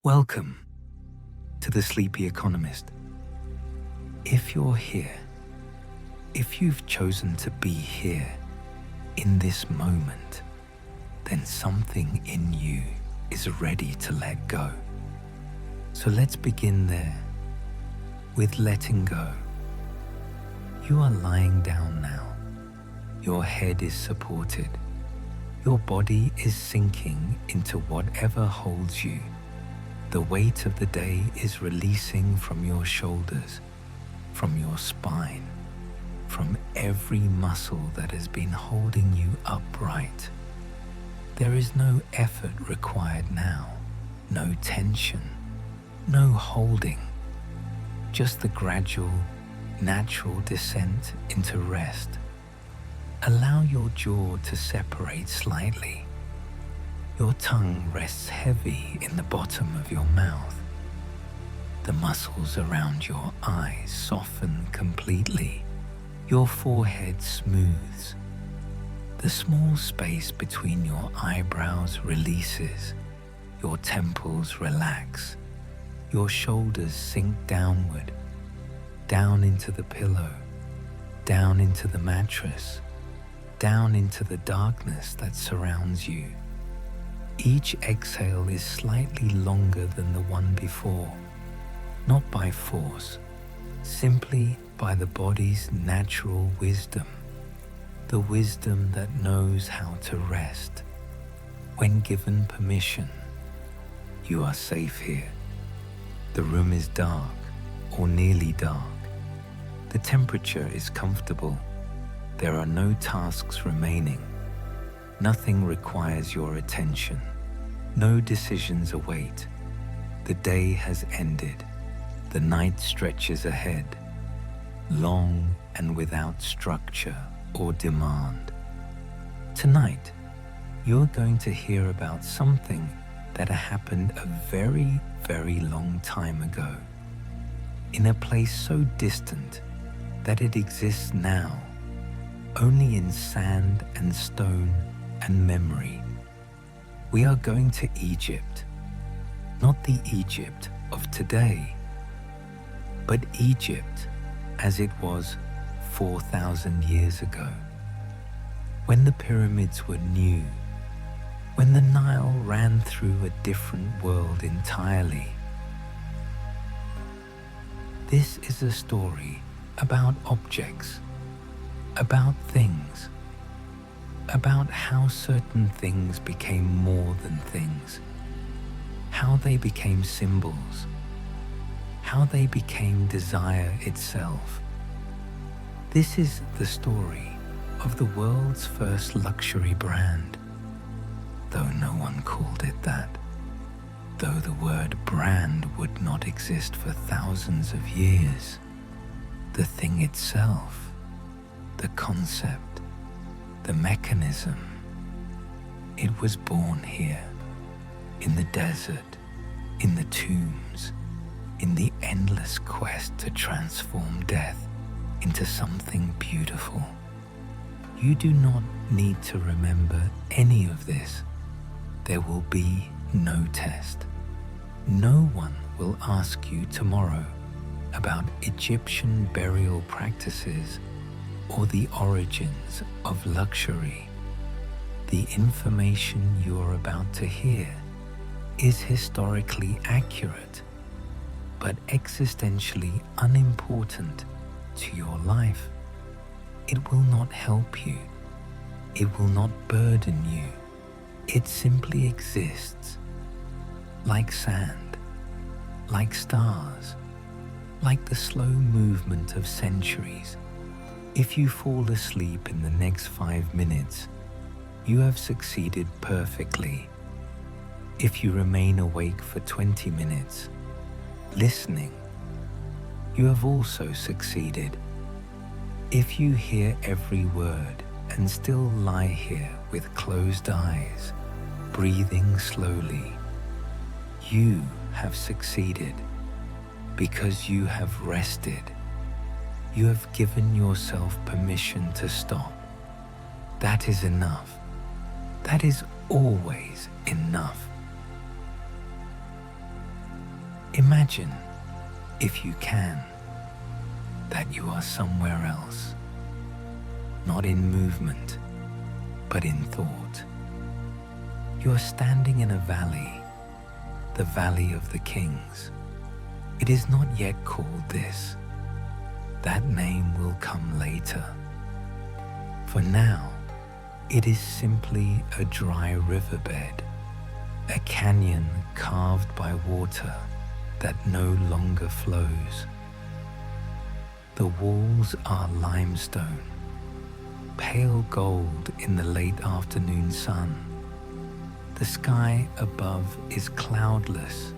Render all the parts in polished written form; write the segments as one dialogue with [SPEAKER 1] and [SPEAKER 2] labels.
[SPEAKER 1] Welcome to the Sleepy Economist. If you're here, if you've chosen to be here in this moment, then something in you is ready to let go. So let's begin there with letting go. You are lying down now. Your head is supported. Your body is sinking into whatever holds you. The weight of the day is releasing from your shoulders, from your spine, from every muscle that has been holding you upright. There is no effort required now, no tension, no holding, just the gradual, natural descent into rest. Allow your jaw to separate slightly. Your tongue rests heavy in the bottom of your mouth. The muscles around your eyes soften completely. Your forehead smooths. The small space between your eyebrows releases. Your temples relax. Your shoulders sink downward, down into the pillow, down into the mattress, down into the darkness that surrounds you. Each exhale is slightly longer than the one before, not by force, simply by the body's natural wisdom, the wisdom that knows how to rest. When given permission, you are safe here. The room is dark or nearly dark. The temperature is comfortable. There are no tasks remaining. Nothing requires your attention. No decisions await. The day has ended. The night stretches ahead, long and without structure or demand. Tonight, you're going to hear about something that happened a very, very long time ago, in a place so distant that it exists now, only in sand and stone and memory. We are going to Egypt, not the Egypt of today, but Egypt as it was 4,000 years ago, when the pyramids were new, when the Nile ran through a different world entirely. This is a story about objects, about things, about how certain things became more than things, how they became symbols, how they became desire itself. This is the story of the world's first luxury brand, though no one called it that, though the word brand would not exist for thousands of years. The thing itself, the concept, the mechanism, it was born here, in the desert, in the tombs, in the endless quest to transform death into something beautiful. You do not need to remember any of this. There will be no test. No one will ask you tomorrow about Egyptian burial practices or the origins of luxury. The information you're about to hear is historically accurate, but existentially unimportant to your life. It will not help you. It will not burden you. It simply exists, like sand, like stars, like the slow movement of centuries. If you fall asleep in the next 5 minutes, you have succeeded perfectly. If you remain awake for 20 minutes, listening, you have also succeeded. If you hear every word and still lie here with closed eyes, breathing slowly, you have succeeded because you have rested. You have given yourself permission to stop. That is enough. That is always enough. Imagine, if you can, that you are somewhere else, not in movement, but in thought. You are standing in a valley, the Valley of the Kings. It is not yet called this. That name will come later. For now, it is simply a dry riverbed, a canyon carved by water that no longer flows. The walls are limestone, pale gold in the late afternoon sun. The sky above is cloudless,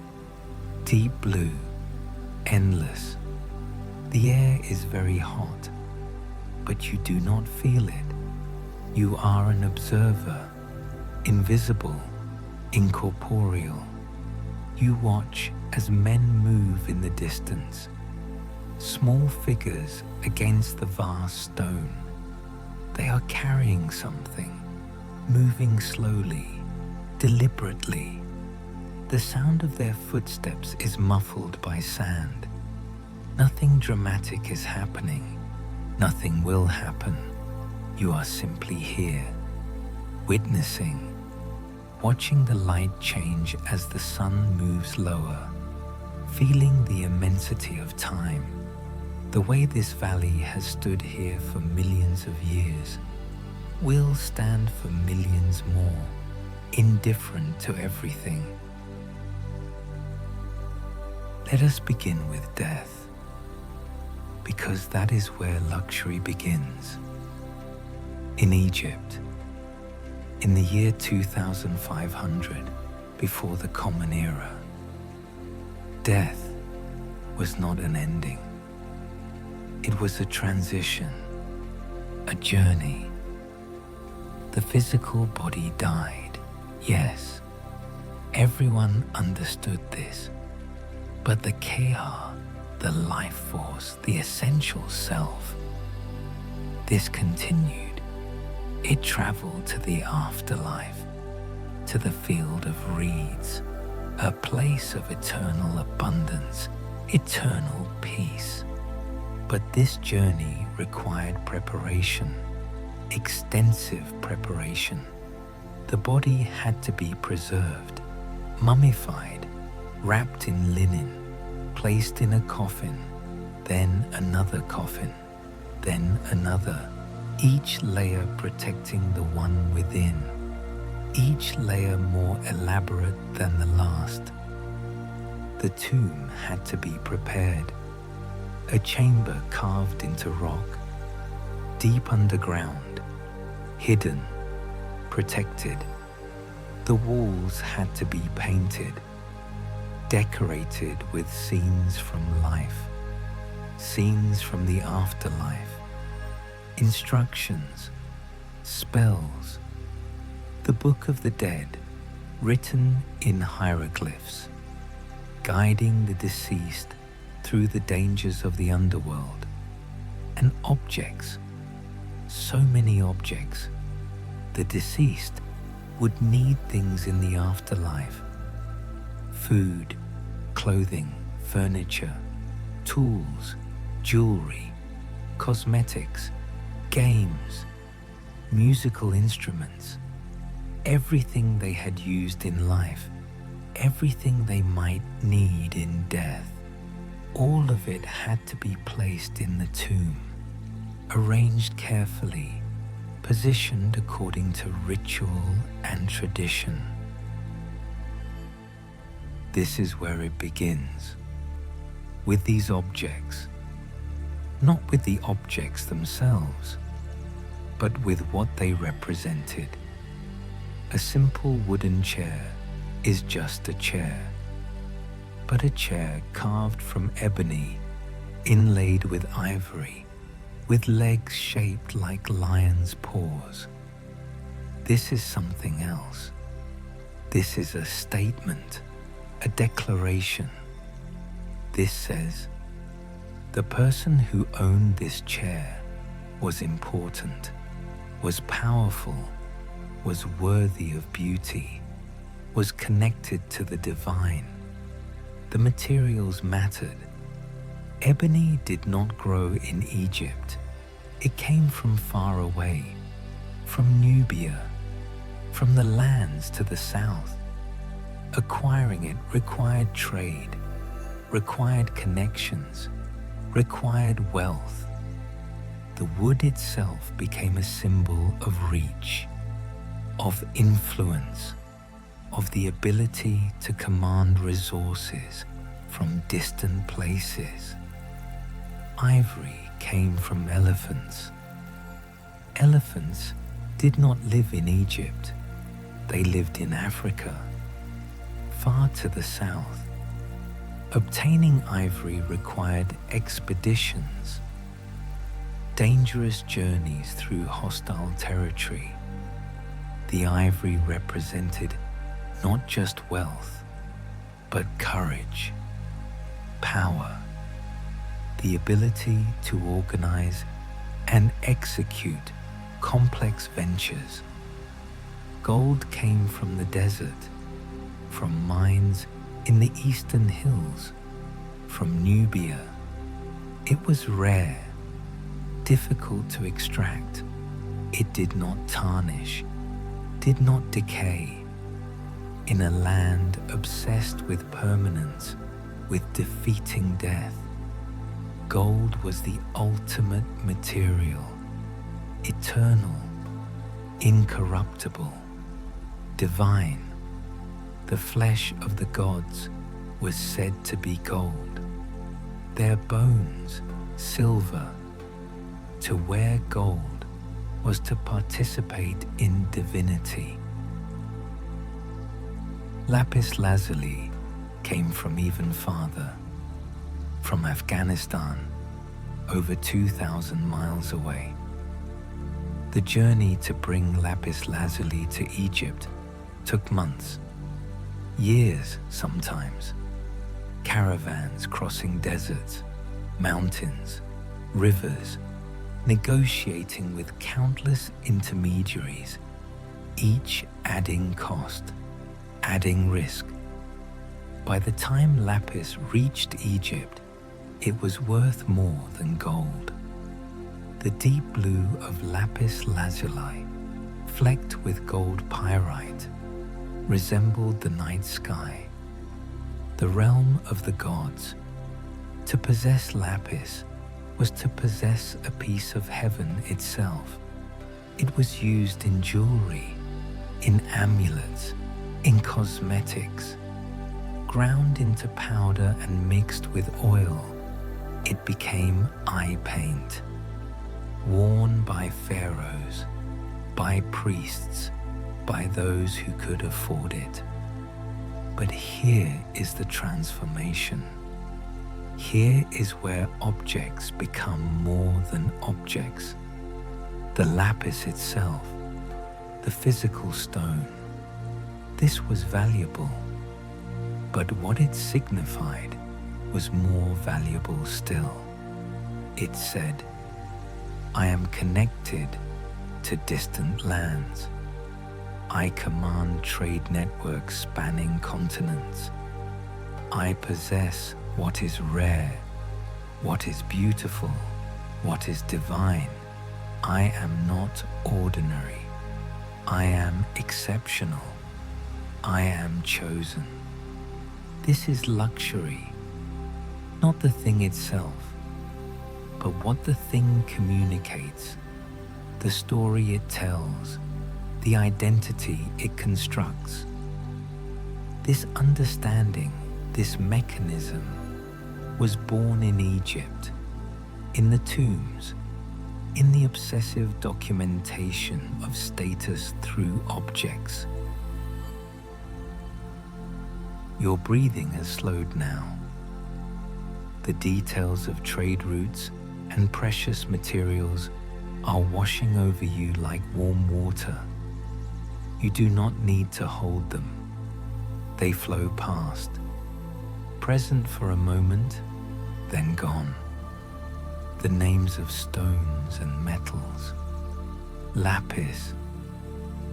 [SPEAKER 1] deep blue, endless. The air is very hot, but you do not feel it. You are an observer, invisible, incorporeal. You watch as men move in the distance, small figures against the vast stone. They are carrying something, moving slowly, deliberately. The sound of their footsteps is muffled by sand. Nothing dramatic is happening. Nothing will happen. You are simply here, witnessing, watching the light change as the sun moves lower, feeling the immensity of time. The way this valley has stood here for millions of years will stand for millions more, indifferent to everything. Let us begin with death, because that is where luxury begins. In Egypt, in the year 2500 before the Common Era, death was not an ending. It was a transition, a journey. The physical body died, yes. Everyone understood this. But the Kehar, the life force, the essential self, this continued. It traveled to the afterlife, to the field of reeds, a place of eternal abundance, eternal peace. But this journey required preparation, extensive preparation. The body had to be preserved, mummified, wrapped in linen, placed in a coffin, then another coffin, then another, each layer protecting the one within, each layer more elaborate than the last. The tomb had to be prepared, a chamber carved into rock, deep underground, hidden, protected. The walls had to be painted, decorated with scenes from life, scenes from the afterlife, instructions, spells, the Book of the Dead, written in hieroglyphs, guiding the deceased through the dangers of the underworld, and objects, so many objects. The deceased would need things in the afterlife: food, clothing, furniture, tools, jewelry, cosmetics, games, musical instruments, everything they had used in life, everything they might need in death. All of it had to be placed in the tomb, arranged carefully, positioned according to ritual and tradition. This is where it begins, with these objects, not with the objects themselves, but with what they represented. A simple wooden chair is just a chair, but a chair carved from ebony, inlaid with ivory, with legs shaped like lions' paws. This is something else. This is a statement, a declaration. This says, the person who owned this chair was important, was powerful, was worthy of beauty, was connected to the divine. The materials mattered. Ebony did not grow in Egypt. It came from far away, from Nubia, from the lands to the south. Acquiring it required trade, required connections, required wealth. The wood itself became a symbol of reach, of influence, of the ability to command resources from distant places. Ivory came from elephants. Elephants did not live in Egypt. They lived in Africa, far to the south. Obtaining ivory required expeditions, dangerous journeys through hostile territory. The ivory represented not just wealth, but courage, power, the ability to organize and execute complex ventures. Gold came from the desert, from mines in the eastern hills, from Nubia. It was rare, difficult to extract. It did not tarnish, did not decay. In a land obsessed with permanence, with defeating death, gold was the ultimate material, eternal, incorruptible, divine. The flesh of the gods was said to be gold, their bones silver. To wear gold was to participate in divinity. Lapis lazuli came from even farther, from Afghanistan, over 2,000 miles away. The journey to bring lapis lazuli to Egypt took months, years sometimes. Caravans crossing deserts, mountains, rivers, negotiating with countless intermediaries, each adding cost, adding risk. By the time lapis reached Egypt, it was worth more than gold. The deep blue of lapis lazuli, flecked with gold pyrite, resembled the night sky, the realm of the gods. To possess lapis was to possess a piece of heaven itself. It was used in jewelry, in amulets, in cosmetics. Ground into powder and mixed with oil, it became eye paint, worn by pharaohs, by priests, by those who could afford it. But here is the transformation. Here is where objects become more than objects. The lapis itself, the physical stone, this was valuable. But what it signified was more valuable still. It said, I am connected to distant lands. I command trade networks spanning continents. I possess what is rare, what is beautiful, what is divine. I am not ordinary. I am exceptional. I am chosen. This is luxury, not the thing itself, but what the thing communicates, the story it tells, the identity it constructs. This understanding, this mechanism, was born in Egypt, in the tombs, in the obsessive documentation of status through objects. Your breathing has slowed now. The details of trade routes and precious materials are washing over you like warm water. You do not need to hold them. They flow past, present for a moment, then gone. The names of stones and metals, lapis,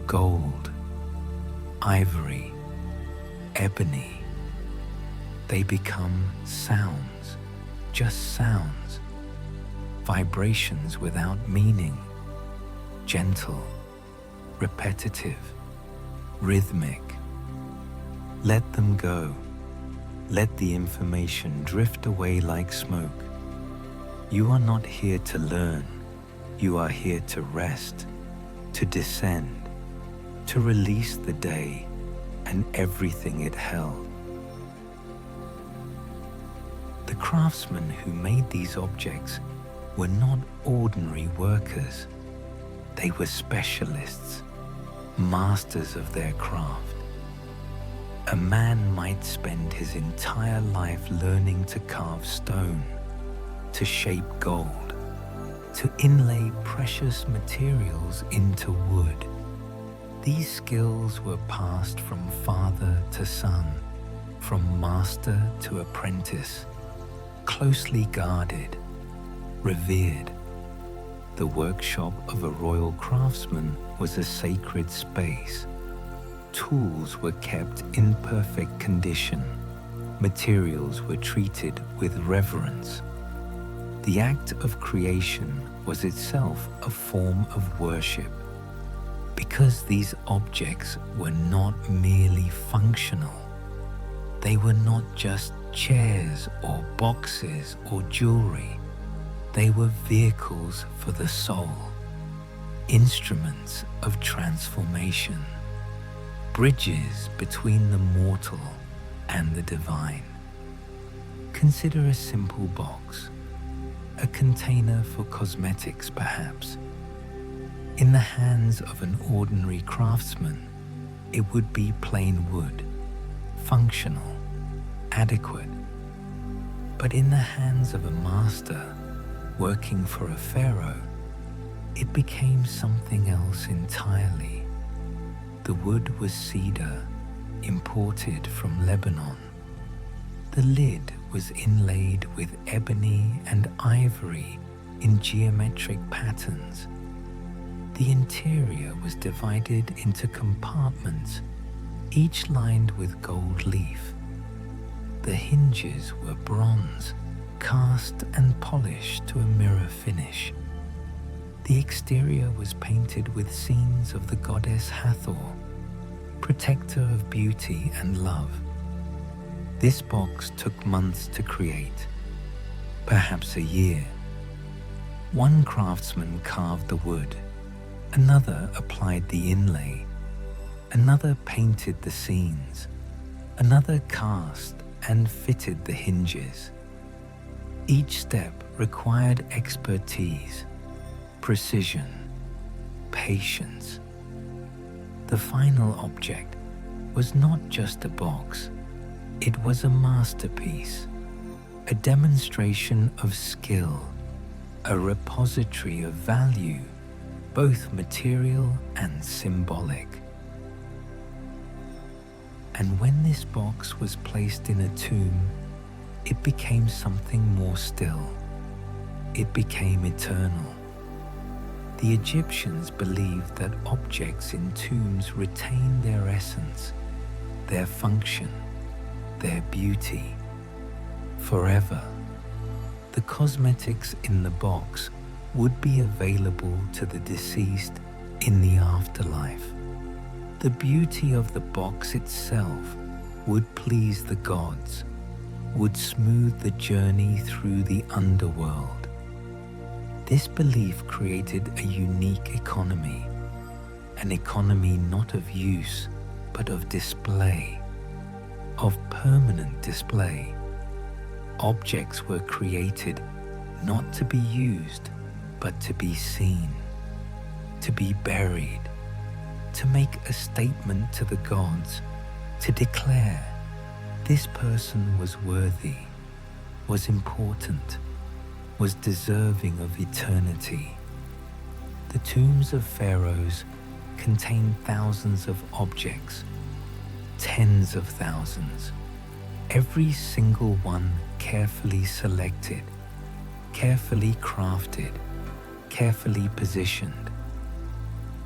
[SPEAKER 1] gold, ivory, ebony, They become sounds, just sounds, vibrations without meaning, gentle, repetitive, rhythmic. Let them go. Let the information drift away like smoke. You are not here to learn. You are here to rest, to descend, to release the day and everything it held. The craftsmen who made these objects were not ordinary workers. They were specialists, masters of their craft. A man might spend his entire life learning to carve stone, to shape gold, to inlay precious materials into wood. These skills were passed from father to son, from master to apprentice, closely guarded, revered. The workshop of a royal craftsman was a sacred space. Tools were kept in perfect condition. Materials were treated with reverence. The act of creation was itself a form of worship. Because these objects were not merely functional, they were not just chairs or boxes or jewelry. They were vehicles for the soul, instruments of transformation, bridges between the mortal and the divine. Consider a simple box, a container for cosmetics perhaps. In the hands of an ordinary craftsman, it would be plain wood, functional, adequate. But in the hands of a master working for a pharaoh, it became something else entirely. The wood was cedar, imported from Lebanon. The lid was inlaid with ebony and ivory in geometric patterns. The interior was divided into compartments, each lined with gold leaf. The hinges were bronze, cast and polished to a mirror finish. The exterior was painted with scenes of the goddess Hathor, protector of beauty and love. This box took months to create, perhaps a year. One craftsman carved the wood, another applied the inlay, another painted the scenes, another cast and fitted the hinges. Each step required expertise, precision, patience. The final object was not just a box, it was a masterpiece, a demonstration of skill, a repository of value, both material and symbolic. And when this box was placed in a tomb, it became something more still. It became eternal. The Egyptians believed that objects in tombs retain their essence, their function, their beauty, forever. The cosmetics in the box would be available to the deceased in the afterlife. The beauty of the box itself would please the gods, would smooth the journey through the underworld. This belief created a unique economy, an economy not of use, but of display, of permanent display. Objects were created not to be used, but to be seen, to be buried, to make a statement to the gods, to declare this person was worthy, was important, was deserving of eternity. The tombs of pharaohs contained thousands of objects, tens of thousands, every single one carefully selected, carefully crafted, carefully positioned.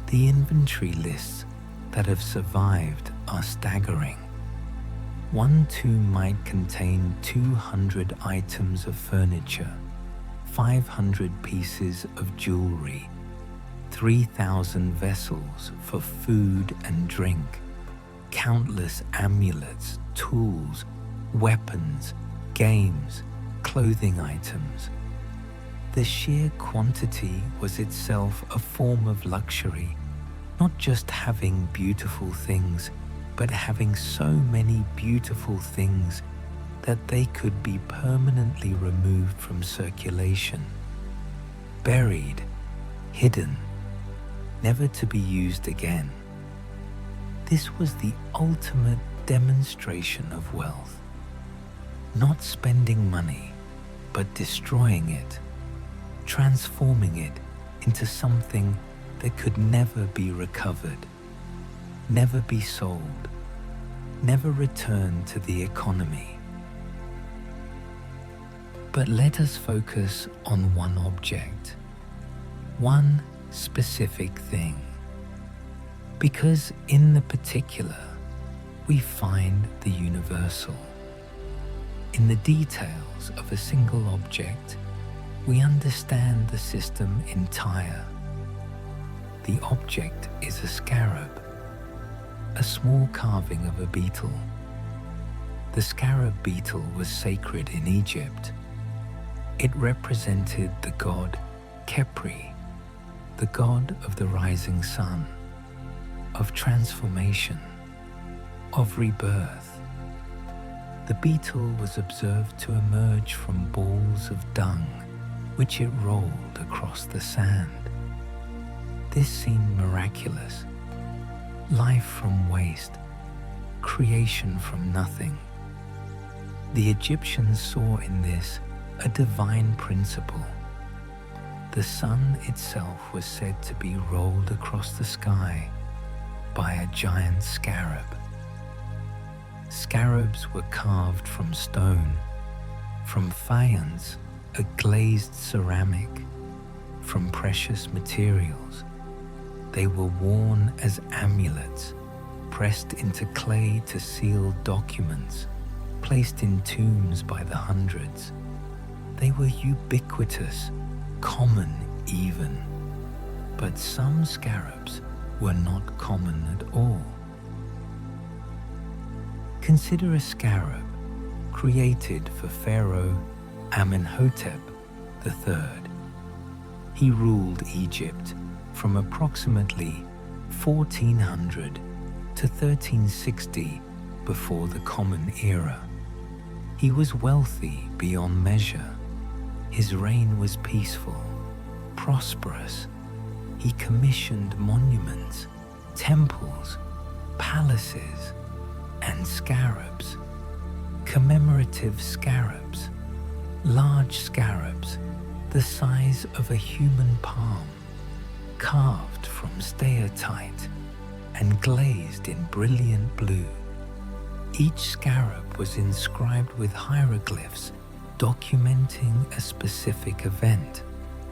[SPEAKER 1] The inventory lists that have survived are staggering. One tomb might contain 200 items of furniture, 500 pieces of jewelry, 3,000 vessels for food and drink, countless amulets, tools, weapons, games, clothing items. The sheer quantity was itself a form of luxury, not just having beautiful things, but having so many beautiful things that they could be permanently removed from circulation, buried, hidden, never to be used again. This was the ultimate demonstration of wealth. Not spending money, but destroying it, transforming it into something that could never be recovered, never be sold, never return to the economy. But let us focus on one object, one specific thing, because in the particular, we find the universal. In the details of a single object, we understand the system entire. The object is a scarab, a small carving of a beetle. The scarab beetle was sacred in Egypt. It represented the god Khepri, the god of the rising sun, of transformation, of rebirth. The beetle was observed to emerge from balls of dung, which it rolled across the sand. This seemed miraculous. Life from waste, creation from nothing. The Egyptians saw in this a divine principle. The sun itself was said to be rolled across the sky by a giant scarab. Scarabs were carved from stone, from faience, a glazed ceramic, from precious materials. They were worn as amulets, pressed into clay to seal documents, placed in tombs by the hundreds. They were ubiquitous, common even. But some scarabs were not common at all. Consider a scarab created for Pharaoh Amenhotep III. He ruled Egypt from approximately 1400 to 1360 before the Common Era. He was wealthy beyond measure. His reign was peaceful, prosperous. He commissioned monuments, temples, palaces, and scarabs, commemorative scarabs, large scarabs the size of a human palm, carved from steatite and glazed in brilliant blue. Each scarab was inscribed with hieroglyphs documenting a specific event,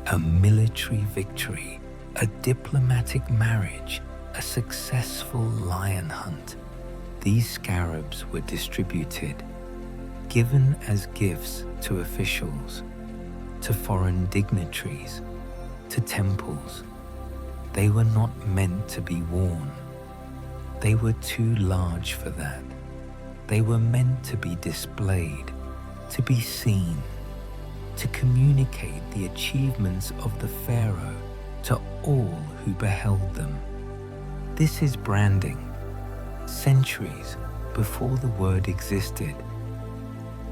[SPEAKER 1] a military victory, a diplomatic marriage, a successful lion hunt. These scarabs were distributed, given as gifts to officials, to foreign dignitaries, to temples. They were not meant to be worn. They were too large for that. They were meant to be displayed, to be seen, to communicate the achievements of the Pharaoh to all who beheld them. This is branding. Centuries before the word existed,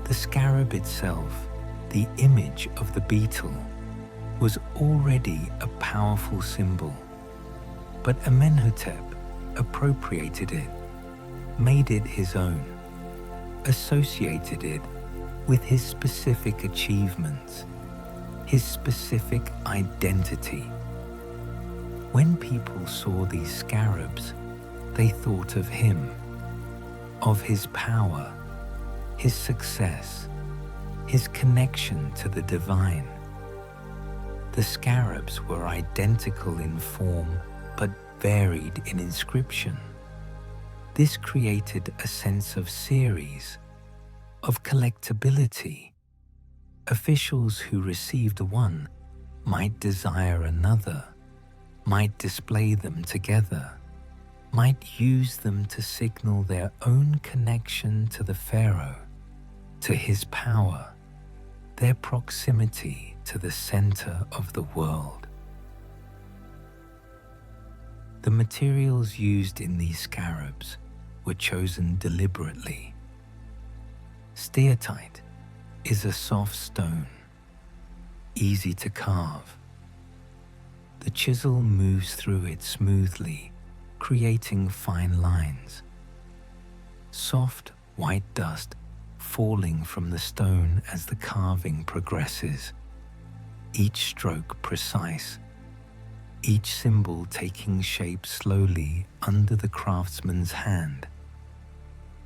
[SPEAKER 1] the scarab itself, the image of the beetle, was already a powerful symbol. But Amenhotep appropriated it, made it his own, associated it with his specific achievements, his specific identity. When people saw these scarabs, they thought of him, of his power, his success, his connection to the divine. The scarabs were identical in form, but varied in inscription. This created a sense of series, of collectability. Officials who received one might desire another, might display them together, might use them to signal their own connection to the Pharaoh, to his power, their proximity to the center of the world. The materials used in these scarabs were chosen deliberately. Steatite is a soft stone, easy to carve. The chisel moves through it smoothly, creating fine lines. Soft white dust falling from the stone as the carving progresses, each stroke precise, each symbol taking shape slowly under the craftsman's hand.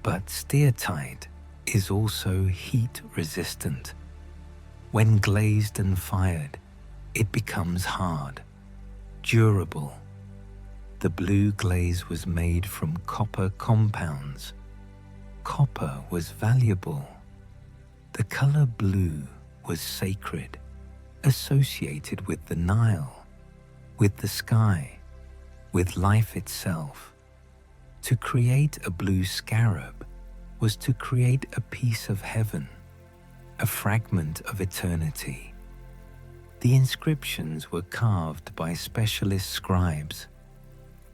[SPEAKER 1] But steatite is also heat resistant. When glazed and fired, it becomes hard, durable. The blue glaze was made from copper compounds. Copper was valuable. The color blue was sacred, associated with the Nile, with the sky, with life itself. To create a blue scarab was to create a piece of heaven, a fragment of eternity. The inscriptions were carved by specialist scribes,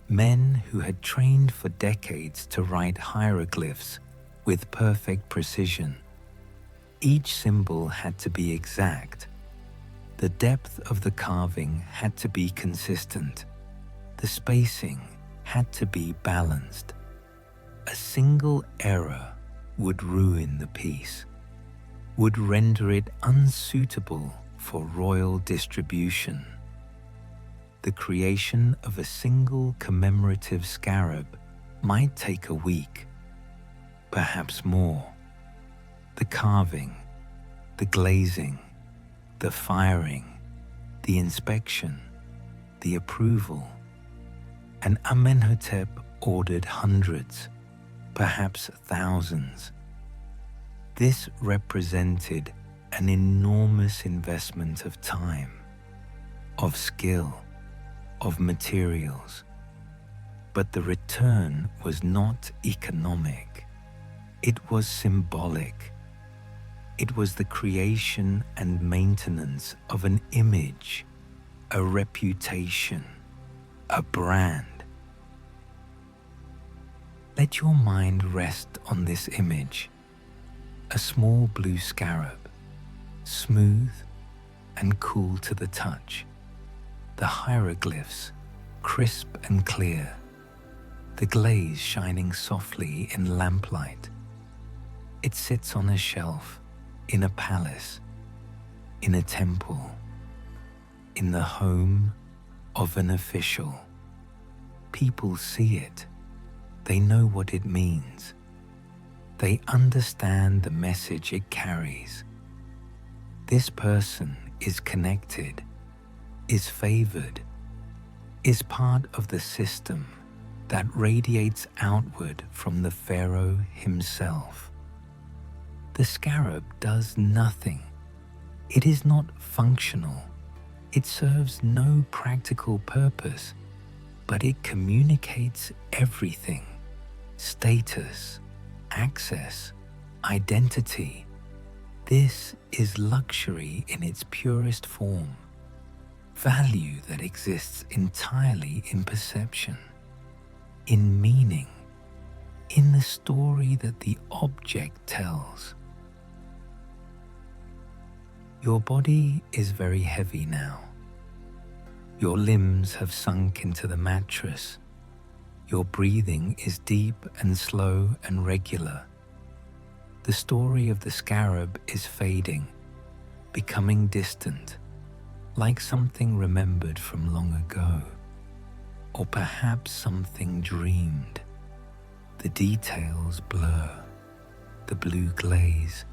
[SPEAKER 1] men who had trained for decades to write hieroglyphs with perfect precision. Each symbol had to be exact. The depth of the carving had to be consistent. The spacing had to be balanced. A single error would ruin the piece, would render it unsuitable for royal distribution. The creation of a single commemorative scarab might take a week, perhaps more. The carving, the glazing, the firing, the inspection, the approval. And Amenhotep ordered hundreds, perhaps thousands. This represented an enormous investment of time, of skill, of materials. But the return was not economic. It was symbolic. It was the creation and maintenance of an image, a reputation, a brand. Let your mind rest on this image. A small blue scarab, smooth and cool to the touch. The hieroglyphs, crisp and clear. The glaze shining softly in lamplight. It sits on a shelf, in a palace, in a temple, in the home of an official. People see it. They know what it means. They understand the message it carries. This person is connected, is favored, is part of the system that radiates outward from the Pharaoh himself. The scarab does nothing. It is not functional. It serves no practical purpose, but it communicates everything: status, access, identity. This is luxury in its purest form, value that exists entirely in perception, in meaning, in the story that the object tells. Your body is very heavy now. Your limbs have sunk into the mattress. Your breathing is deep and slow and regular. The story of the scarab is fading, becoming distant, like something remembered from long ago, or perhaps something dreamed. The details blur. The blue glaze,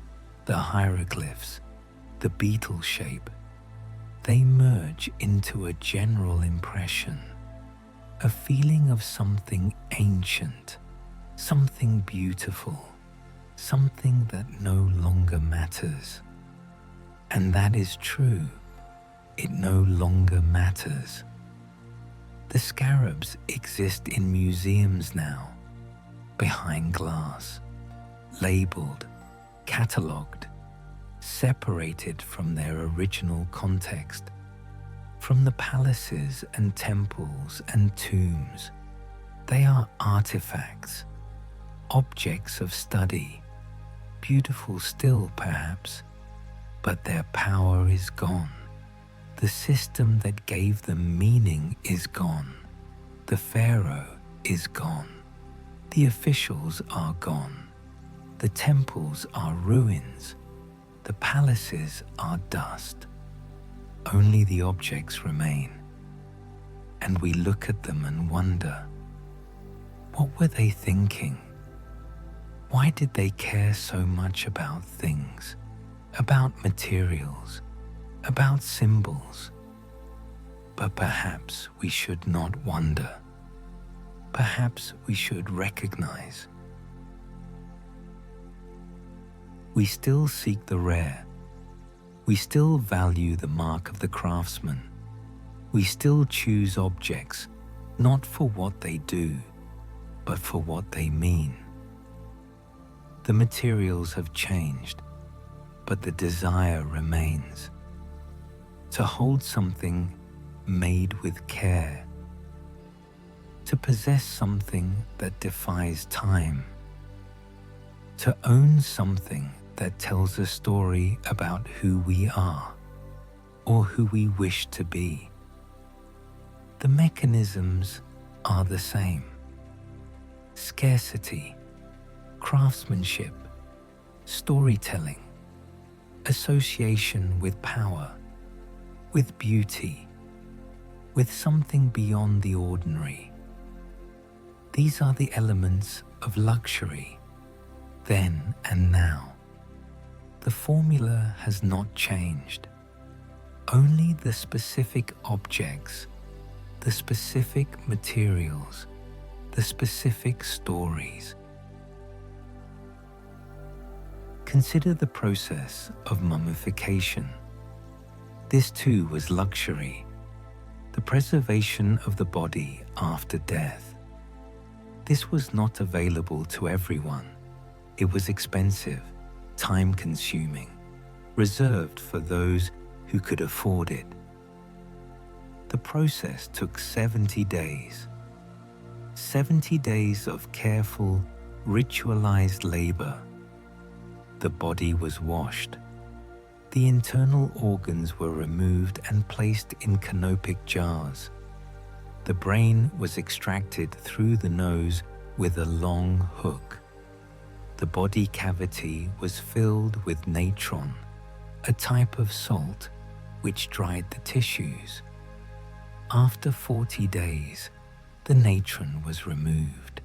[SPEAKER 1] the hieroglyphs, the beetle shape. They merge into a general impression, a feeling of something ancient, something beautiful, something that no longer matters. And that is true. It no longer matters. The scarabs exist in museums now, behind glass, labeled, catalogued, separated from their original context, from the palaces and temples and tombs. They are artifacts, objects of study, beautiful still perhaps, but their power is gone. The system that gave them meaning is gone. The Pharaoh is gone. The officials are gone. The temples are ruins. The palaces are dust. Only the objects remain. And we look at them and wonder, what were they thinking? Why did they care so much about things, about materials, about symbols? But perhaps we should not wonder. Perhaps we should recognize. We still seek the rare. We still value the mark of the craftsman. We still choose objects, not for what they do, but for what they mean. The materials have changed, but the desire remains. To hold something made with care. To possess something that defies time. To own something that tells a story about who we are or who we wish to be. The mechanisms are the same. Scarcity, craftsmanship, storytelling, association with power, with beauty, with something beyond the ordinary. These are the elements of luxury, then and now. The formula has not changed. Only the specific objects, the specific materials, the specific stories. Consider the process of mummification. This too was luxury, the preservation of the body after death. This was not available to everyone. It was expensive, time-consuming, reserved for those who could afford it. The process took 70 days. 70 days of careful, ritualized labor. The body was washed. The internal organs were removed and placed in canopic jars. The brain was extracted through the nose with a long hook. The body cavity was filled with natron, a type of salt which dried the tissues. After 40 days, the natron was removed.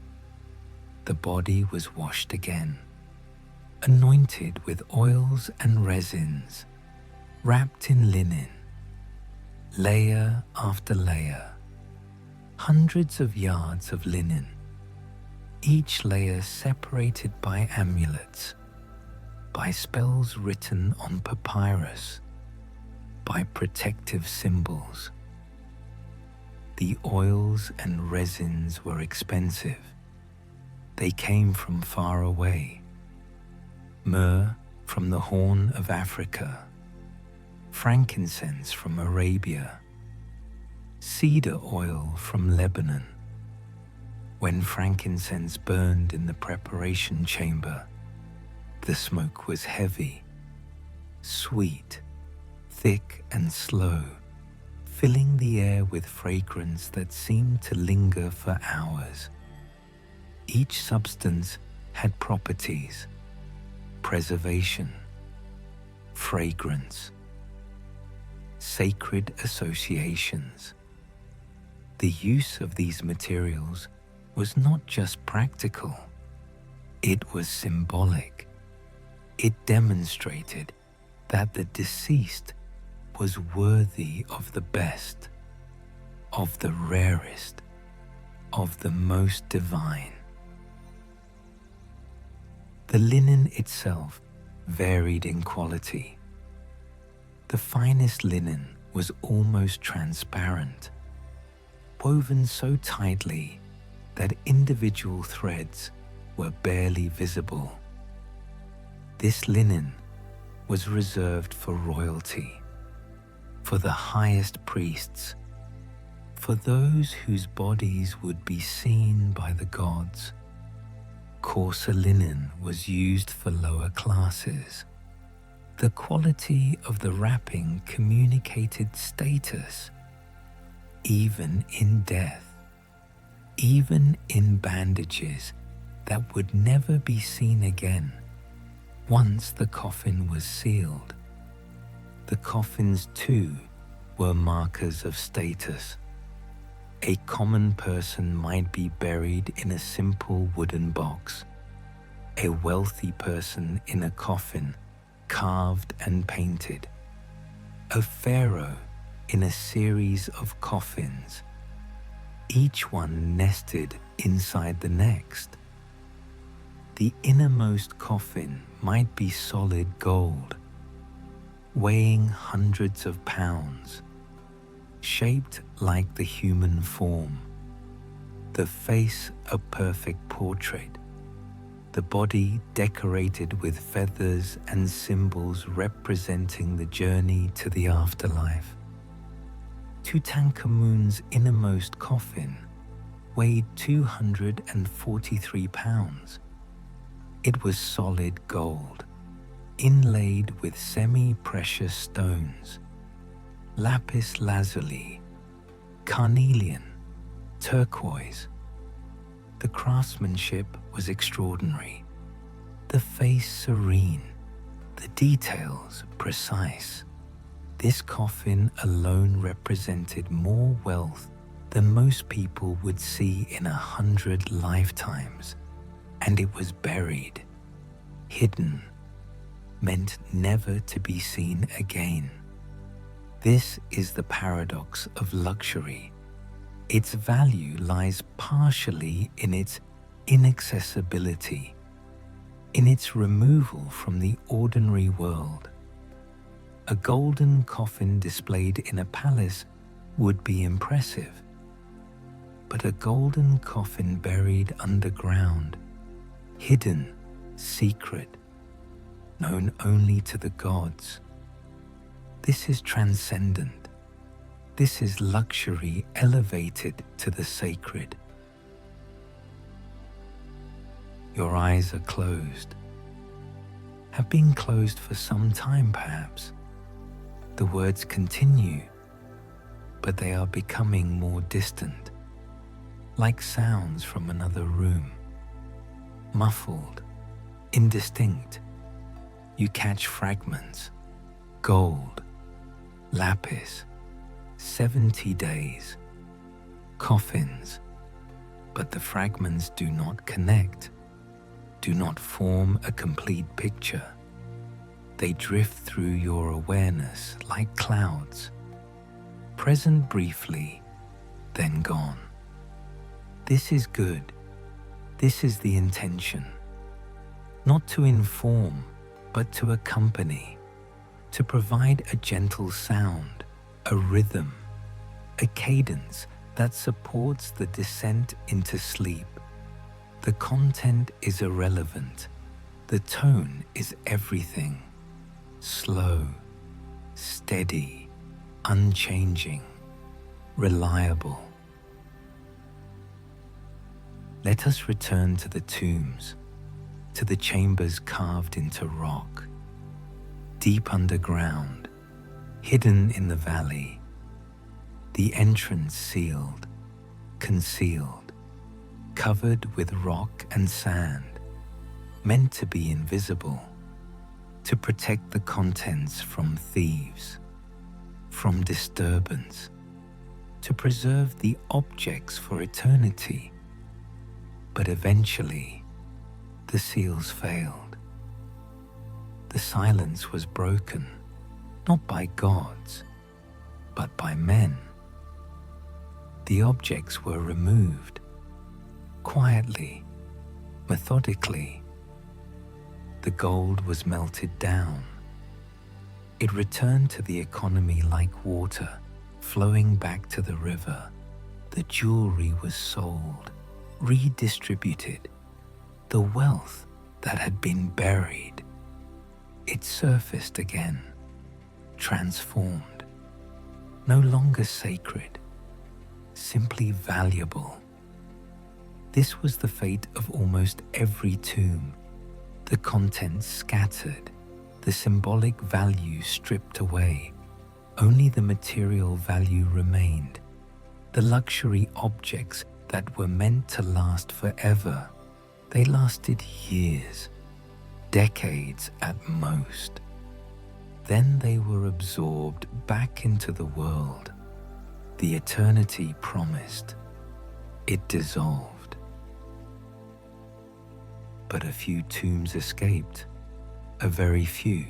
[SPEAKER 1] The body was washed again, anointed with oils and resins, wrapped in linen, layer after layer, hundreds of yards of linen, each layer separated by amulets, by spells written on papyrus, by protective symbols. The oils and resins were expensive. They came from far away. Myrrh from the Horn of Africa, frankincense from Arabia, cedar oil from Lebanon. When frankincense burned in the preparation chamber, the smoke was heavy, sweet, thick and slow, filling the air with fragrance that seemed to linger for hours. Each substance had properties: preservation, fragrance, sacred associations. The use of these materials was not just practical, it was symbolic. It demonstrated that the deceased was worthy of the best, of the rarest, of the most divine. The linen itself varied in quality. The finest linen was almost transparent, woven so tightly that individual threads were barely visible. This linen was reserved for royalty, for the highest priests, for those whose bodies would be seen by the gods. Coarser linen was used for lower classes. The quality of the wrapping communicated status, even in death, even in bandages that would never be seen again once the coffin was sealed. The coffins, too, were markers of status. A common person might be buried in a simple wooden box, a wealthy person in a coffin carved and painted, a pharaoh in a series of coffins, each one nested inside the next. The innermost coffin might be solid gold, weighing hundreds of pounds, shaped like the human form, the face a perfect portrait, the body decorated with feathers and symbols representing the journey to the afterlife. Tutankhamun's innermost coffin weighed 243 pounds. It was solid gold, inlaid with semi-precious stones, lapis lazuli, carnelian, turquoise. The craftsmanship was extraordinary, the face serene, the details precise. This coffin alone represented more wealth than most people would see in 100 lifetimes, and it was buried, hidden, meant never to be seen again. This is the paradox of luxury. Its value lies partially in its inaccessibility, in its removal from the ordinary world. A golden coffin displayed in a palace would be impressive, but a golden coffin buried underground, hidden, secret, known only to the gods. This is transcendent. This is luxury elevated to the sacred. Your eyes are closed, have been closed for some time perhaps. The words continue, but they are becoming more distant, like sounds from another room. Muffled, indistinct, you catch fragments, gold, lapis, 70 days, coffins, but the fragments do not connect, do not form a complete picture. They drift through your awareness like clouds, present briefly, then gone. This is good. This is the intention. Not to inform, but to accompany, to provide a gentle sound, a rhythm, a cadence that supports the descent into sleep. The content is irrelevant. The tone is everything. Slow, steady, unchanging, reliable. Let us return to the tombs, to the chambers carved into rock, deep underground, hidden in the valley, the entrance sealed, concealed, covered with rock and sand, meant to be invisible, to protect the contents from thieves, from disturbance, to preserve the objects for eternity. But eventually, the seals failed. The silence was broken, not by gods, but by men. The objects were removed, quietly, methodically, the gold was melted down. It returned to the economy like water, flowing back to the river. The jewelry was sold, redistributed. The wealth that had been buried, it surfaced again, transformed, no longer sacred, simply valuable. This was the fate of almost every tomb, the contents scattered, the symbolic value stripped away. Only the material value remained, the luxury objects that were meant to last forever. They lasted years, decades at most. Then they were absorbed back into the world. The eternity promised. It dissolved. But a few tombs escaped, a very few.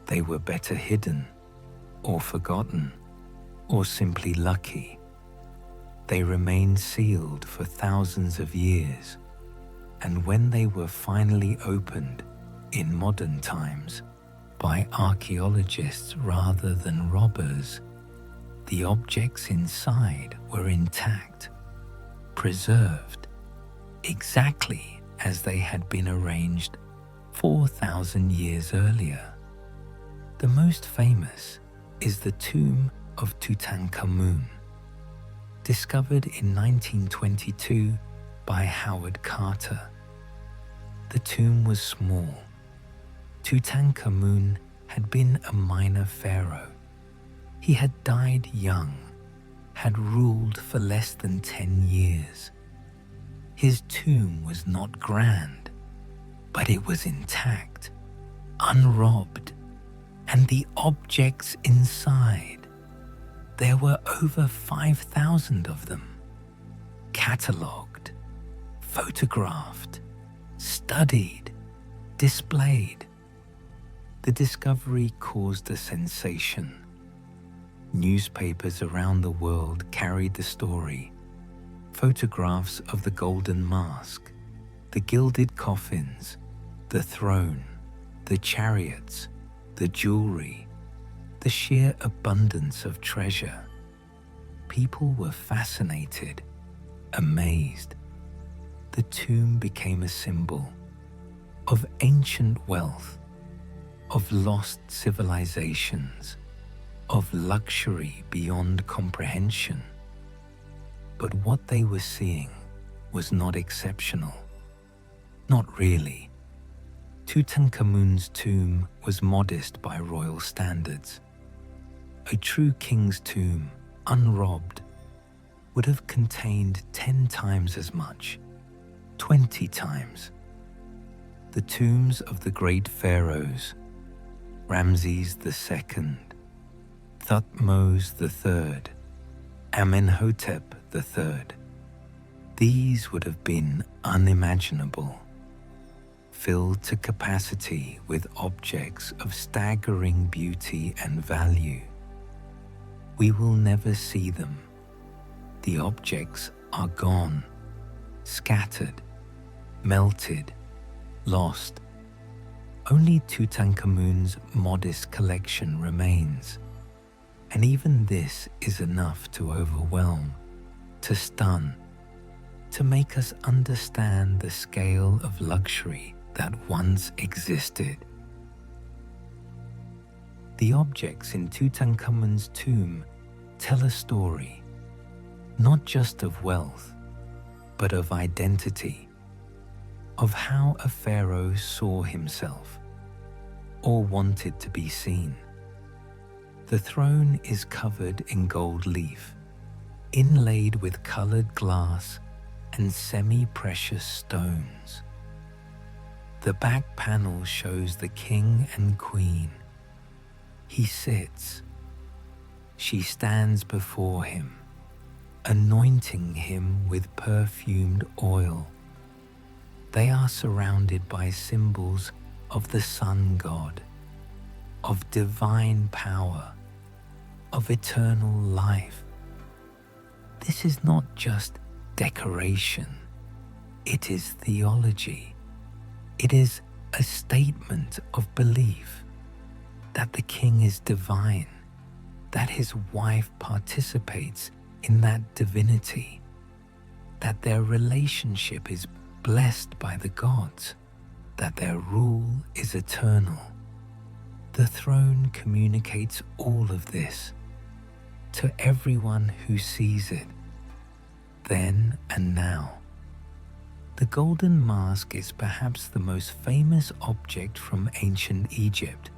[SPEAKER 1] They were better hidden, or forgotten, or simply lucky. They remained sealed for thousands of years, and when they were finally opened in modern times by archaeologists rather than robbers, the objects inside were intact, preserved, exactly as they had been arranged 4,000 years earlier. The most famous is the tomb of Tutankhamun, discovered in 1922 by Howard Carter. The tomb was small. Tutankhamun had been a minor pharaoh. He had died young, had ruled for less than 10 years. His tomb was not grand, but it was intact, unrobbed, and the objects inside, there were over 5,000 of them, catalogued, photographed, studied, displayed. The discovery caused a sensation. Newspapers around the world carried the story. Photographs of the golden mask, the gilded coffins, the throne, the chariots, the jewelry, the sheer abundance of treasure. People were fascinated, amazed. The tomb became a symbol of ancient wealth, of lost civilizations, of luxury beyond comprehension. But what they were seeing was not exceptional. Not really. Tutankhamun's tomb was modest by royal standards. A true king's tomb, unrobbed, would have contained 10 times as much, 20 times. The tombs of the great pharaohs, Ramses II, Thutmose III, Amenhotep III, these would have been unimaginable, filled to capacity with objects of staggering beauty and value. We will never see them. The objects are gone, scattered, melted, lost. Only Tutankhamun's modest collection remains, and even this is enough to overwhelm, to stun, to make us understand the scale of luxury that once existed. The objects in Tutankhamun's tomb tell a story, not just of wealth, but of identity, of how a pharaoh saw himself, or wanted to be seen. The throne is covered in gold leaf, inlaid with colored glass and semi-precious stones. The back panel shows the king and queen. He sits. She stands before him, anointing him with perfumed oil. They are surrounded by symbols of the sun god, of divine power, of eternal life. This is not just decoration. It is theology. It is a statement of belief that the king is divine, that his wife participates in that divinity, that their relationship is blessed by the gods, that their rule is eternal. The throne communicates all of this to everyone who sees it, then and now. The golden mask is perhaps the most famous object from ancient Egypt.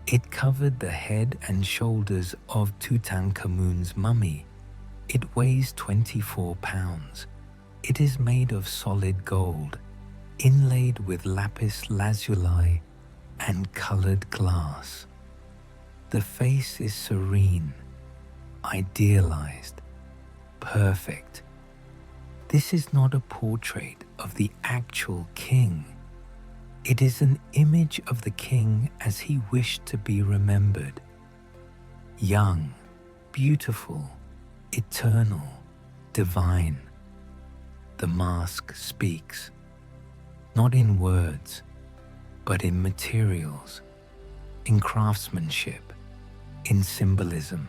[SPEAKER 1] It covered the head and shoulders of Tutankhamun's mummy. It weighs 24 pounds. It is made of solid gold, inlaid with lapis lazuli and colored glass. The face is serene, idealized, perfect. This is not a portrait of the actual king. It is an image of the king as he wished to be remembered. Young, beautiful, eternal, divine. The mask speaks, not in words, but in materials, in craftsmanship, in symbolism.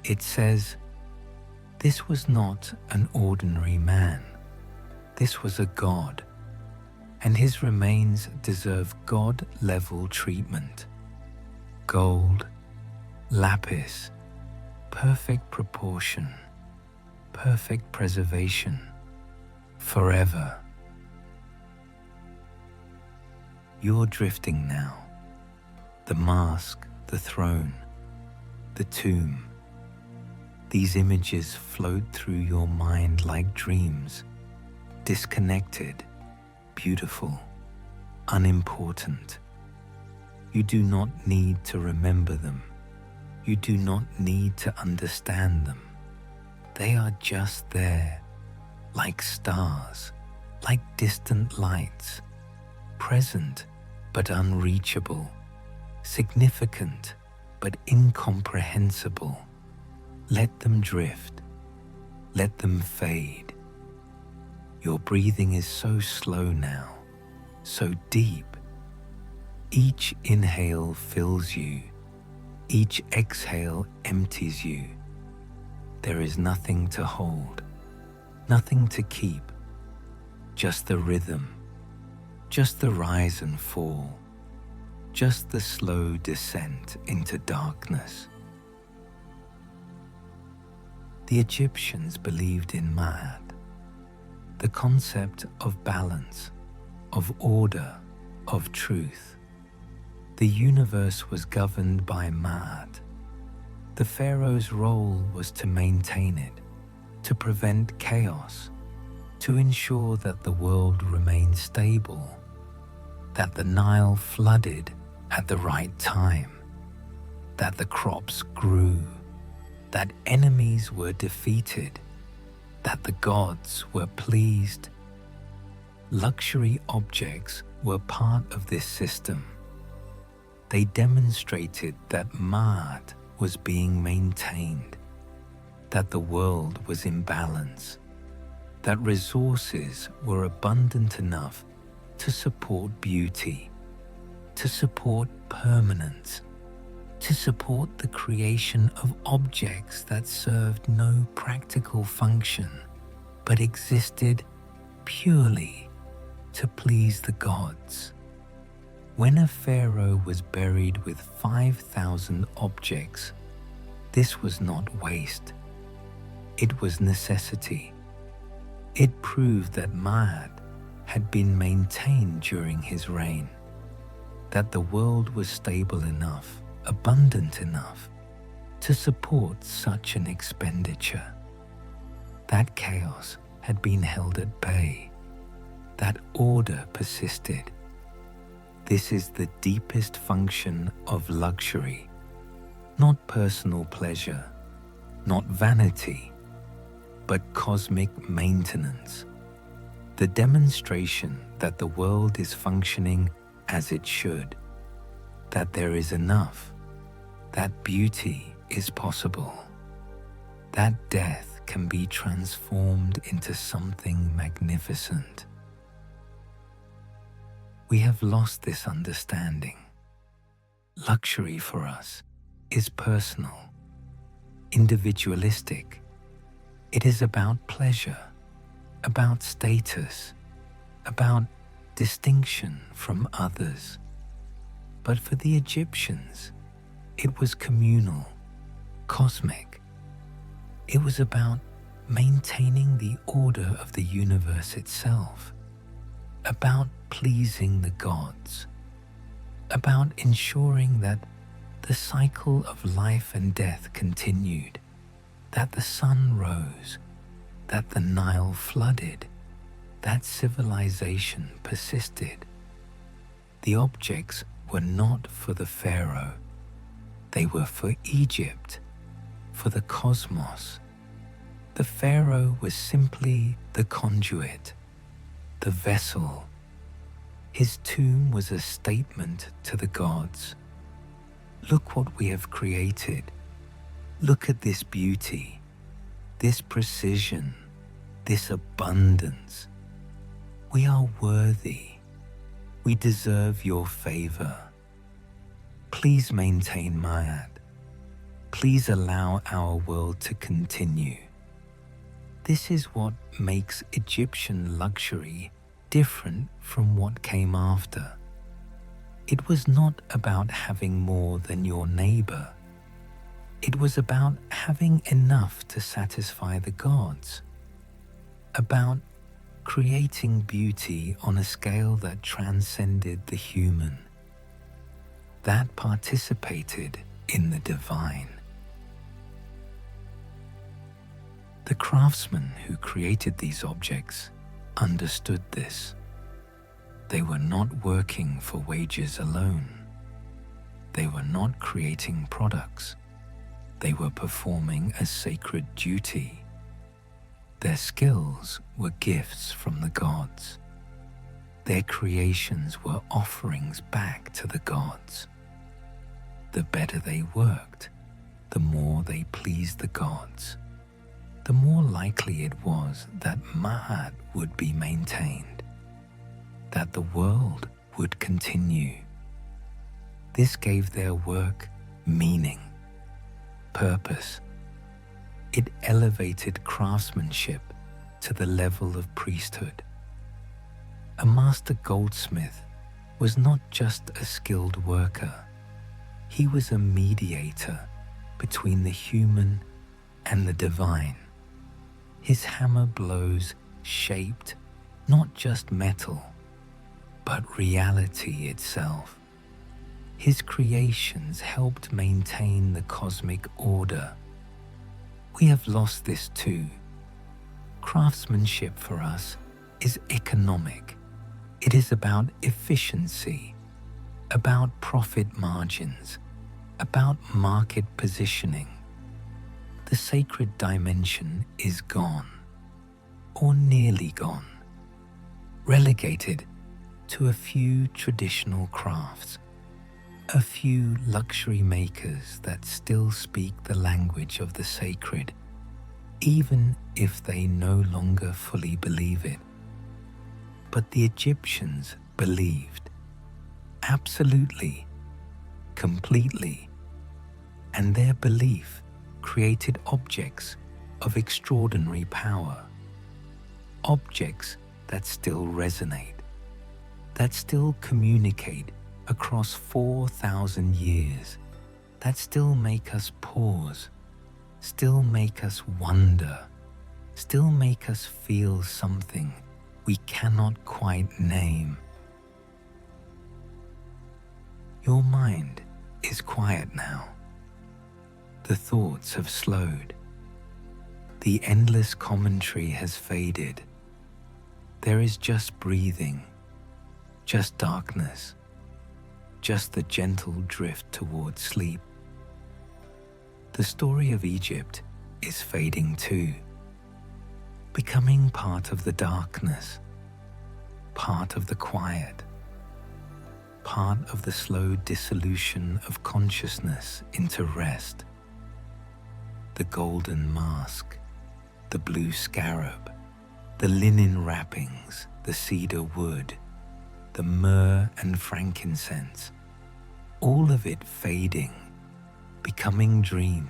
[SPEAKER 1] It says, this was not an ordinary man. This was a god, and his remains deserve god-level treatment. Gold, lapis, perfect proportion, perfect preservation, forever. You're drifting now. The mask, the throne, the tomb. These images float through your mind like dreams, disconnected, beautiful, unimportant. You do not need to remember them. You do not need to understand them. They are just there, like stars, like distant lights, present but unreachable, significant but incomprehensible. Let them drift. Let them fade. Your breathing is so slow now, so deep. Each inhale fills you. Each exhale empties you. There is nothing to hold, nothing to keep, just the rhythm, just the rise and fall, just the slow descent into darkness. The Egyptians believed in Ma'at, the concept of balance, of order, of truth. The universe was governed by Ma'at. The pharaoh's role was to maintain it, to prevent chaos, to ensure that the world remained stable, that the Nile flooded at the right time, that the crops grew, that enemies were defeated, that the gods were pleased. Luxury objects were part of this system. They demonstrated that Ma'at was being maintained, that the world was in balance, that resources were abundant enough to support beauty, to support permanence, to support the creation of objects that served no practical function, but existed purely to please the gods. When a pharaoh was buried with 5,000 objects, this was not waste. It was necessity. It proved that Ma'at had been maintained during his reign, that the world was stable enough, abundant enough to support such an expenditure. That chaos had been held at bay. That order persisted. This is the deepest function of luxury, not personal pleasure, not vanity, but cosmic maintenance. The demonstration that the world is functioning as it should, that there is enough, that beauty is possible, that death can be transformed into something magnificent. We have lost this understanding. Luxury for us is personal, individualistic. It is about pleasure, about status, about distinction from others. But for the Egyptians, it was communal, cosmic. It was about maintaining the order of the universe itself, about pleasing the gods, about ensuring that the cycle of life and death continued, that the sun rose, that the Nile flooded, that civilization persisted. The objects were not for the Pharaoh. They were for Egypt, for the cosmos. The Pharaoh was simply the conduit, the vessel. His tomb was a statement to the gods. Look what we have created. Look at this beauty, this precision, this abundance. We are worthy. We deserve your favor. Please maintain Ma'at. Please allow our world to continue. This is what makes Egyptian luxury different from what came after. It was not about having more than your neighbor. It was about having enough to satisfy the gods, about creating beauty on a scale that transcended the human, that participated in the divine. The craftsmen who created these objects understood this. They were not working for wages alone. They were not creating products. They were performing a sacred duty. Their skills were gifts from the gods. Their creations were offerings back to the gods. The better they worked, the more they pleased the gods, the more likely it was that Ma'at would be maintained, that the world would continue. This gave their work meaning, purpose. It elevated craftsmanship to the level of priesthood. A master goldsmith was not just a skilled worker. He was a mediator between the human and the divine. His hammer blows shaped not just metal, but reality itself. His creations helped maintain the cosmic order. We have lost this too. Craftsmanship for us is economic. It is about efficiency, about profit margins, about market positioning. The sacred dimension is gone, or nearly gone, relegated to a few traditional crafts, a few luxury makers that still speak the language of the sacred, even if they no longer fully believe it. But the Egyptians believed, absolutely, completely, and their belief created objects of extraordinary power, objects that still resonate, that still communicate across 4,000 years, that still make us pause, still make us wonder, still make us feel something we cannot quite name. Your mind is quiet now. The thoughts have slowed. The endless commentary has faded. There is just breathing, just darkness, just the gentle drift toward sleep. The story of Egypt is fading too, becoming part of the darkness, part of the quiet, part of the slow dissolution of consciousness into rest. The golden mask, the blue scarab, the linen wrappings, the cedar wood, the myrrh and frankincense, all of it fading, becoming dream,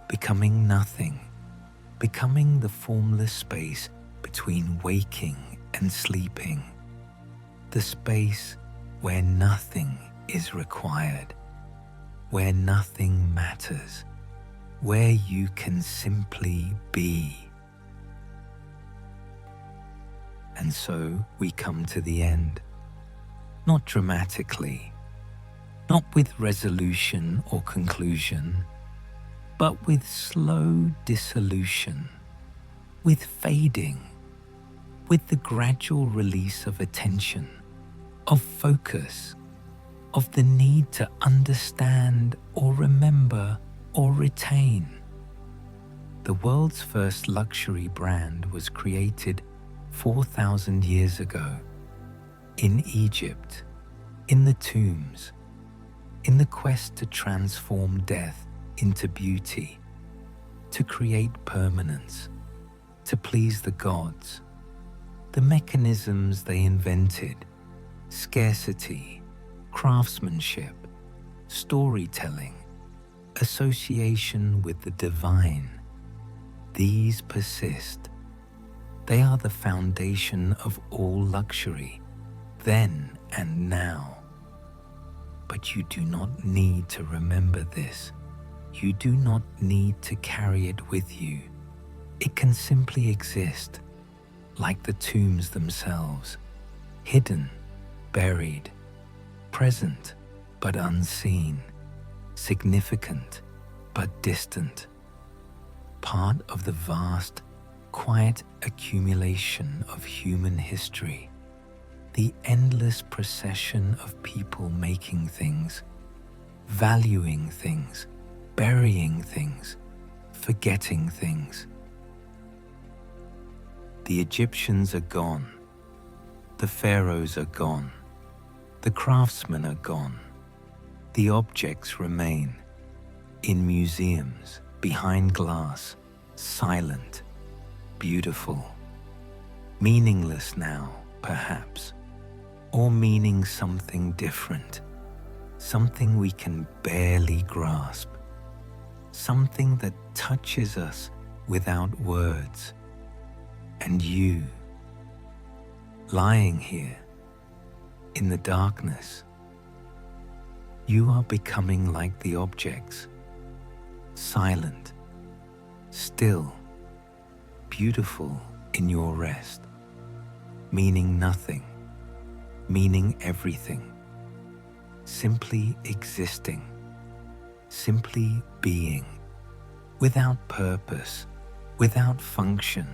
[SPEAKER 1] becoming nothing, becoming the formless space between waking and sleeping, the space where nothing is required, where nothing matters, where you can simply be. And so we come to the end, not dramatically, not with resolution or conclusion, but with slow dissolution, with fading, with the gradual release of attention, of focus, of the need to understand or remember or retain. The world's first luxury brand was created 4,000 years ago, in Egypt, in the tombs, in the quest to transform death into beauty, to create permanence, to please the gods. The mechanisms they invented, scarcity, craftsmanship, storytelling, association with the divine, these persist. They are the foundation of all luxury, then and now. But you do not need to remember this. You do not need to carry it with you. It can simply exist, like the tombs themselves, hidden, buried, present but unseen, significant but distant, part of the vast, quiet accumulation of human history, the endless procession of people making things, valuing things, burying things, forgetting things. The Egyptians are gone, the pharaohs are gone, the craftsmen are gone, the objects remain in museums, behind glass, silent, beautiful, meaningless now, perhaps, or meaning something different, something we can barely grasp, something that touches us without words. And you, lying here in the darkness, you are becoming like the objects, silent, still, beautiful in your rest, meaning nothing, meaning everything, simply existing, simply being, without purpose, without function,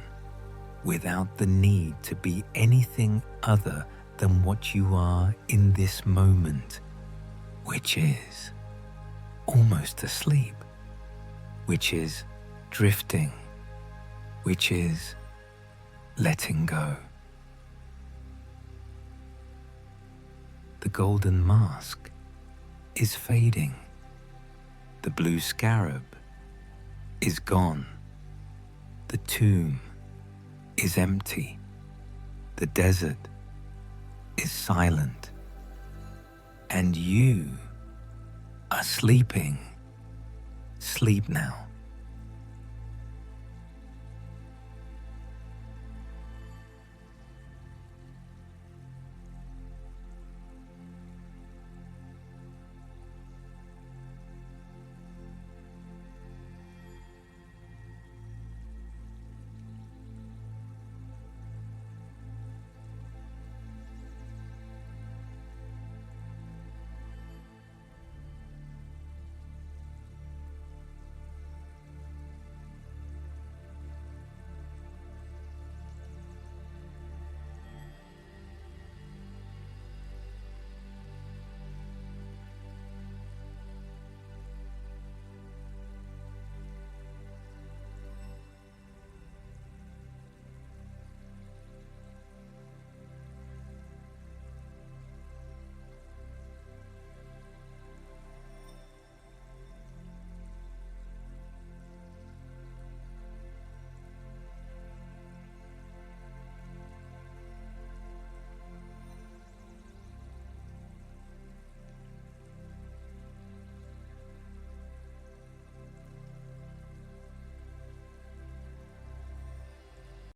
[SPEAKER 1] without the need to be anything other than what you are in this moment, which is almost asleep, which is drifting, which is letting go. The golden mask is fading. The blue scarab is gone. The tomb is empty. The desert is silent. And you are sleeping. Sleep now.